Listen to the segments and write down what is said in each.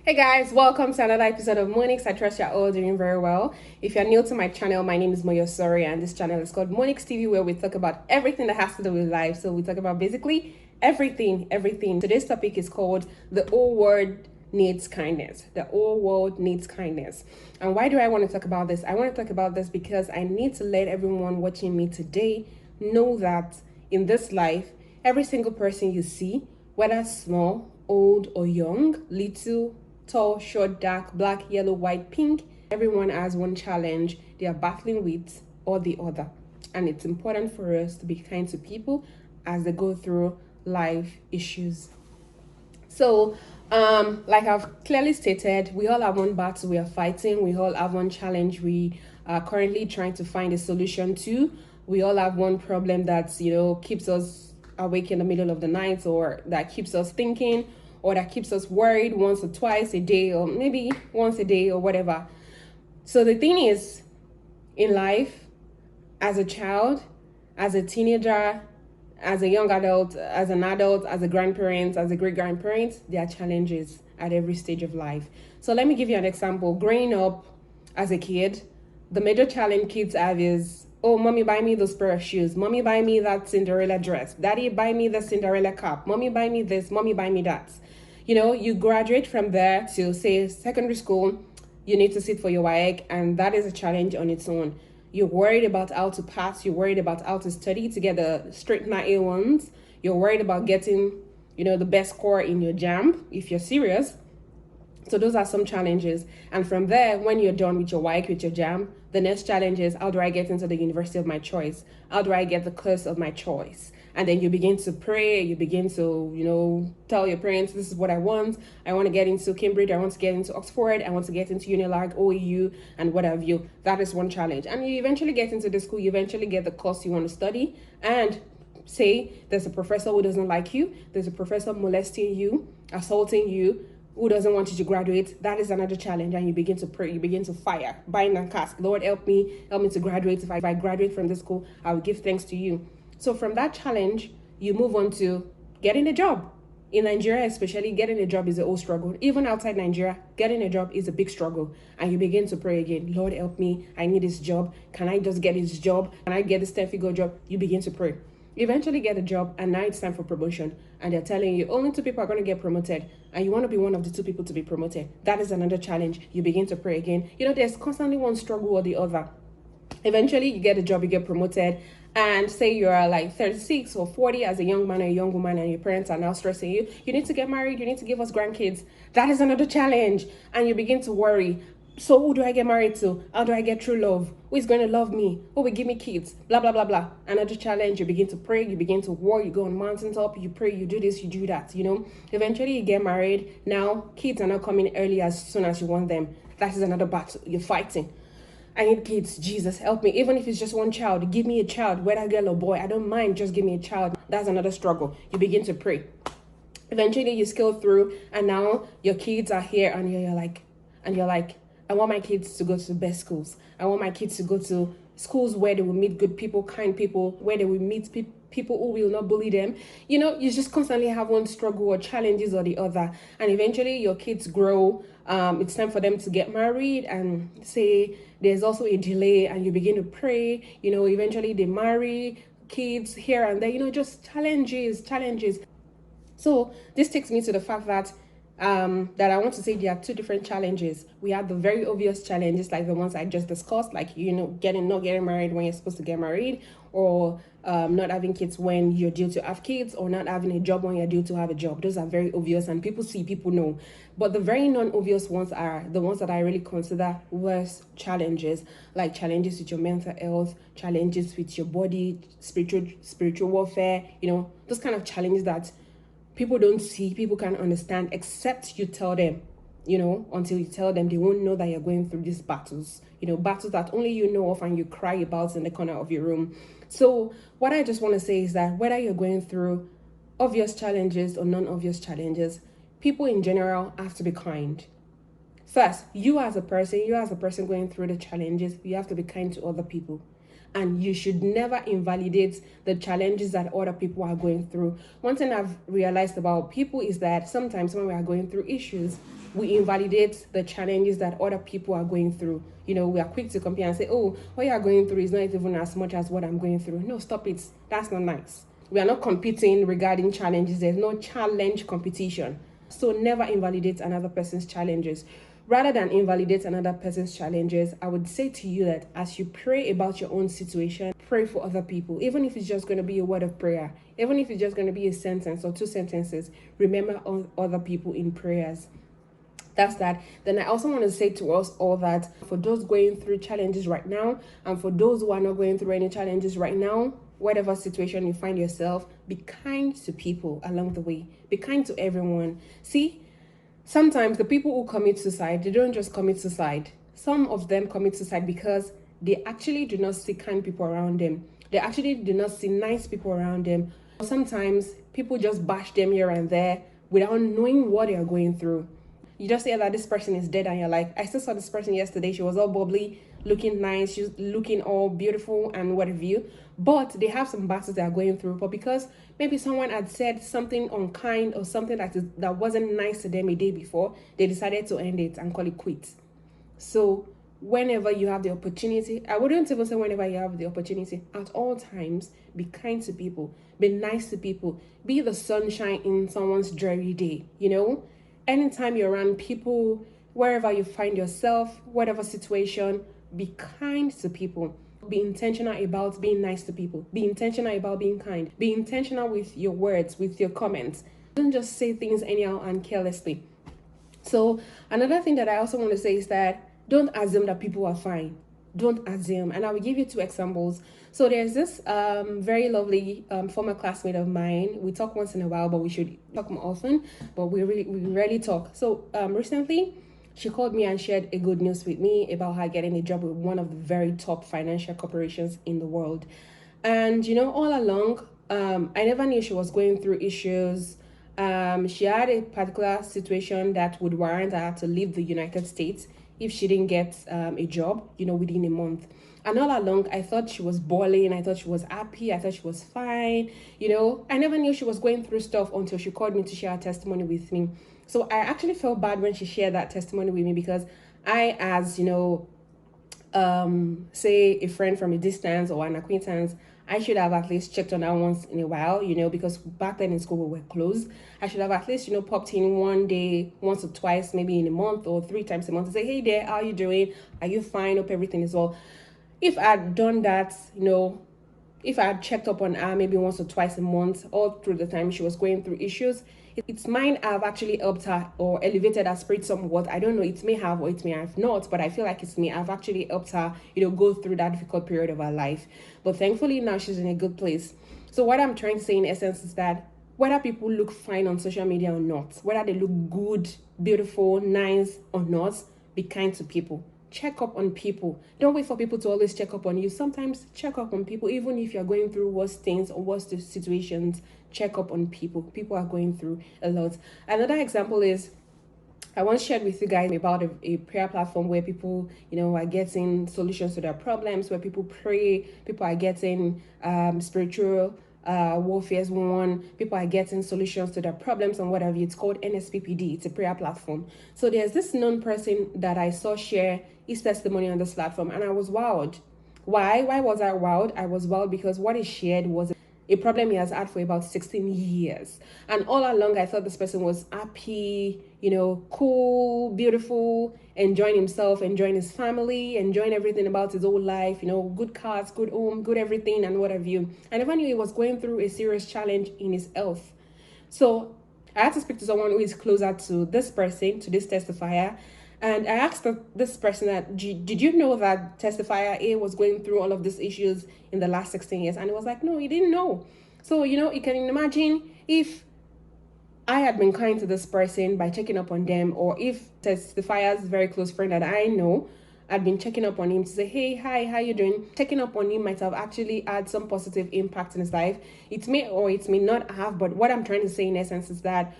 Hey guys, welcome to another episode of Monix. I trust you're all doing very well. If you're new to my channel, my name is Moyo Sori, and this channel is called Monix TV, where we talk about everything that has to do with life. So we talk about basically everything. Today's topic is called the whole world needs kindness. The whole world needs kindness. And why do I want to talk about this? I want to talk about this because I need to let everyone watching me today know that in this life, every single person you see, whether small, old, or young, little, tall, short, dark, black, yellow, white, pink, everyone has one challenge they are battling with or the other. And it's important for us to be kind to people as they go through life issues. So, like I've clearly stated, we all have one battle we are fighting. We all have one challenge we are currently trying to find a solution to. We all have one problem that, keeps us awake in the middle of the night, or that keeps us thinking, or that keeps us worried once or twice a day, or maybe once a day, or whatever. So the thing is, in life, as a child, as a teenager, as a young adult, as an adult, as a grandparent, as a great grandparent, there are challenges at every stage of life. So let me give you an example. Growing up as a kid, the major challenge kids have is, oh, mommy, buy me those pair of shoes. Mommy, buy me that Cinderella dress. Daddy, buy me the Cinderella cap. Mommy, buy me this. Mommy, buy me that. You graduate from there to, say, secondary school. You need to sit for your WAEC, and that is a challenge on its own. You're worried about how to pass. You're worried about how to study to get the straight A1s. You're worried about getting, the best score in your jam if you're serious. So those are some challenges. And from there, when you're done with your WAEC, with your jam, the next challenge is, how do I get into the university of my choice? How do I get the course of my choice? And then you begin to pray. You begin to, tell your parents, this is what I want. I want to get into Cambridge. I want to get into Oxford. I want to get into Unilag, OEU, and what have you. That is one challenge. And you eventually get into the school. You eventually get the course you want to study. And say there's a professor who doesn't like you. There's a professor molesting you, assaulting you, who doesn't want you to graduate. That is another challenge. And you begin to pray, you begin to fire, bind and cast. Lord, help me to graduate. If I graduate from this school, I will give thanks to you. So from that challenge, you move on to getting a job. In Nigeria, especially, getting a job is a whole struggle. Even outside Nigeria, getting a job is a big struggle. And you begin to pray again. Lord, help me. I need this job. Can I just get this job? Can I get this 10-figure job? You begin to pray. You eventually get a job, and now it's time for promotion. And they're telling you only 2 people are going to get promoted, and you want to be one of the 2 people to be promoted. That is another challenge. You begin to pray again. There's constantly one struggle or the other. Eventually, you get a job, you get promoted, and say you're like 36 or 40 as a young man or a young woman, and your parents are now stressing you. You need to get married. You need to give us grandkids. That is another challenge. And you begin to worry. So who do I get married to? How do I get true love? Who is going to love me? Who will give me kids? Blah, blah, blah, blah. Another challenge. You begin to pray. You begin to war. You go on mountaintop. You pray. You do this. You do that. Eventually you get married. Now kids are not coming early as soon as you want them. That is another battle. You're fighting. I need kids. Jesus, help me. Even if it's just one child, give me a child, whether girl or boy. I don't mind. Just give me a child. That's another struggle. You begin to pray. Eventually you scale through, and now your kids are here, and you're like, I want my kids to go to the best schools. I want my kids to go to schools where they will meet good people, kind people, where they will meet people who will not bully them. You just constantly have one struggle or challenges or the other. And eventually your kids grow. It's time for them to get married, and say there's also a delay, and you begin to pray. Eventually they marry, kids here and there, just challenges. So this takes me to the fact that I want to say there are 2 different challenges. We have the very obvious challenges, like the ones I just discussed, like not getting married when you're supposed to get married, or not having kids when you're due to have kids, or not having a job when you're due to have a job. Those are very obvious, and people see, people know. But the very non-obvious ones are the ones that I really consider worse challenges, like challenges with your mental health, challenges with your body, spiritual warfare. Those kind of challenges that people don't see, people can't understand, except you tell them. Until you tell them, they won't know that you're going through these battles. Battles that only you know of and you cry about in the corner of your room. So what I just want to say is that whether you're going through obvious challenges or non-obvious challenges, people in general have to be kind. First, you as a person going through the challenges, you have to be kind to other people. And you should never invalidate the challenges that other people are going through. One thing I've realized about people is that sometimes when we are going through issues, we invalidate the challenges that other people are going through. We are quick to compare and say, oh, what you are going through is not even as much as what I'm going through. No, stop it. That's not nice. We are not competing regarding challenges. There's no challenge competition. So never invalidate another person's challenges. Rather than invalidate another person's challenges, I would say to you that as you pray about your own situation, pray for other people. Even if it's just going to be a word of prayer, even if it's just going to be a sentence or two sentences, remember other people in prayers. That's that. Then I also want to say to us all that for those going through challenges right now, and for those who are not going through any challenges right now, whatever situation you find yourself, be kind to people along the way. Be kind to everyone. See, sometimes the people who commit suicide, they don't just commit suicide. Some of them commit suicide because they actually do not see kind people around them. They actually do not see nice people around them. Sometimes people just bash them here and there without knowing what they are going through. You just hear that this person is dead and you're like, I still saw this person yesterday. She was all bubbly, looking nice. She's looking all beautiful and what have you. But they have some battles they are going through. But because maybe someone had said something unkind or something that wasn't nice to them a day before, they decided to end it and call it quits. So whenever you have the opportunity, I wouldn't even say whenever you have the opportunity, at all times, be kind to people. Be nice to people. Be the sunshine in someone's dreary day, Anytime you're around people, wherever you find yourself, whatever situation, be kind to people. Be intentional about being nice to people. Be intentional about being kind. Be intentional with your words, with your comments. Don't just say things anyhow and carelessly. So another thing that I also want to say is that don't assume that people are fine. Don't assume. And I will give you two examples. So there's this very lovely former classmate of mine. We talk once in a while, but we should talk more often. But we rarely talk. So recently, she called me and shared a good news with me about her getting a job with one of the very top financial corporations in the world. And all along, I never knew she was going through issues. She had a particular situation that would warrant her to leave the United States if she didn't get a job, within a month. And all along, I thought she was balling. I thought she was happy. I thought she was fine. I never knew she was going through stuff until she called me to share her testimony with me. So I actually felt bad when she shared that testimony with me because I, as say a friend from a distance or an acquaintance, I should have at least checked on her once in a while, because back then in school we were close. I should have at least, popped in one day, once or twice, maybe in a month or 3 times a month to say, hey there, how are you doing? Are you fine? Hope everything is well. If I had done that, if I had checked up on her maybe once or twice a month, all through the time she was going through issues, it might have actually helped her or elevated her spirit somewhat. I don't know, it may have or it may have not, but I feel like it may have actually helped her, go through that difficult period of her life. But thankfully now she's in a good place. So what I'm trying to say in essence is that whether people look fine on social media or not, whether they look good, beautiful, nice or not, be kind to people. Check up on people. Don't wait for people to always check up on you. Sometimes check up on people, even if you're going through worse things or worse situations. Check up on people. People are going through a lot. Another example is I once shared with you guys about a prayer platform where people, are getting solutions to their problems, where people pray, people are getting spiritual warfare won, people are getting solutions to their problems and whatever. It's called NSPPD. It's a prayer platform. So there's this known person that I saw share his testimony on this platform, and I was wowed. Why was I wowed? I was wowed because what he shared was a problem he has had for about 16 years. And all along, I thought this person was happy, cool, beautiful, enjoying himself, enjoying his family, enjoying everything about his whole life, good cars, good home, good everything, and what have you. I never knew he was going through a serious challenge in his health. So I had to speak to someone who is closer to this person, to this testifier. And I asked this person that, did you know that testifier A was going through all of these issues in the last 16 years? And he was like, no, he didn't know. So, you can imagine if I had been kind to this person by checking up on them, or if testifier's very close friend that I know had been checking up on him to say, hey, hi, how you doing? Checking up on him might have actually had some positive impact in his life. It may or it may not have, but what I'm trying to say in essence is that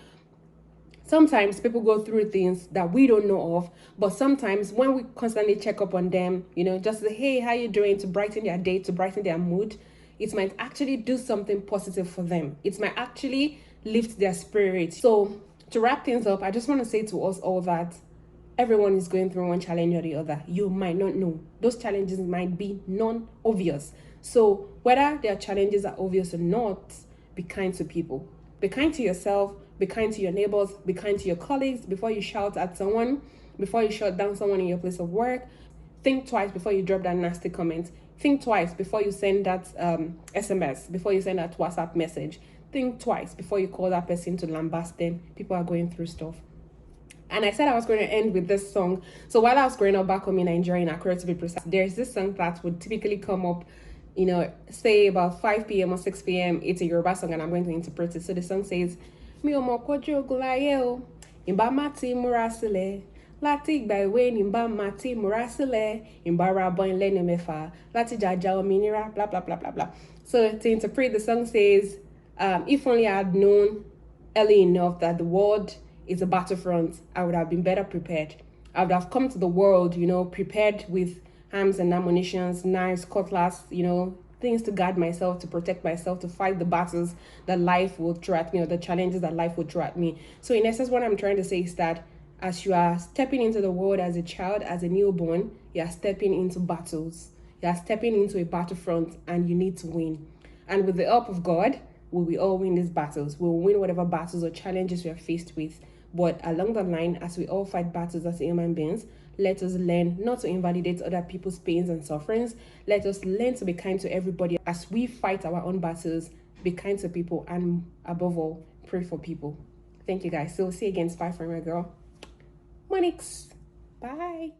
sometimes people go through things that we don't know of, but sometimes when we constantly check up on them, just say, hey, how you doing, to brighten their day, to brighten their mood, it might actually do something positive for them. It might actually lift their spirit. So To wrap things up, I just want to say to us all that everyone is going through one challenge or the other. You might not know. Those challenges might be non-obvious. So whether their challenges are obvious or not, be kind to people. Be kind to yourself, be kind to your neighbors, be kind to your colleagues before you shout at someone, before you shut down someone in your place of work. Think twice before you drop that nasty comment. Think twice before you send that SMS, before you send that WhatsApp message. Think twice before you call that person to lambast them. People are going through stuff. And I said I was going to end with this song. So while I was growing up back home in Nigeria, in Accra to be precise, there's this song that would typically come up, say about 5 p.m. or 6 p.m. It's a Yoruba song and I'm going to interpret it. So the song says, Mi o mo kojo gulaye o, imba mati murasile, láti ìgbà ìwé ni imba mati murasile, imba rabo ilé ni mefa, láti jaja òmìnira, blah, blah, blah, blah, blah. So to interpret, the song says, if only I had known early enough that the world is a battlefront, I would have been better prepared. I would have come to the world, prepared with arms and ammunitions, knives, cutlass, things to guard myself, to protect myself, to fight the battles that life will throw at me or the challenges that life will throw at me. So in essence, what I'm trying to say is that as you are stepping into the world as a child, as a newborn, you are stepping into battles. You are stepping into a battlefront and you need to win. And with the help of God, we will all win these battles. We will win whatever battles or challenges we are faced with. But along the line, as we all fight battles as human beings, let us learn not to invalidate other people's pains and sufferings. Let us learn to be kind to everybody as we fight our own battles. Be kind to people and above all, pray for people. Thank you guys. So see you again. Bye from your girl, Monix. Bye.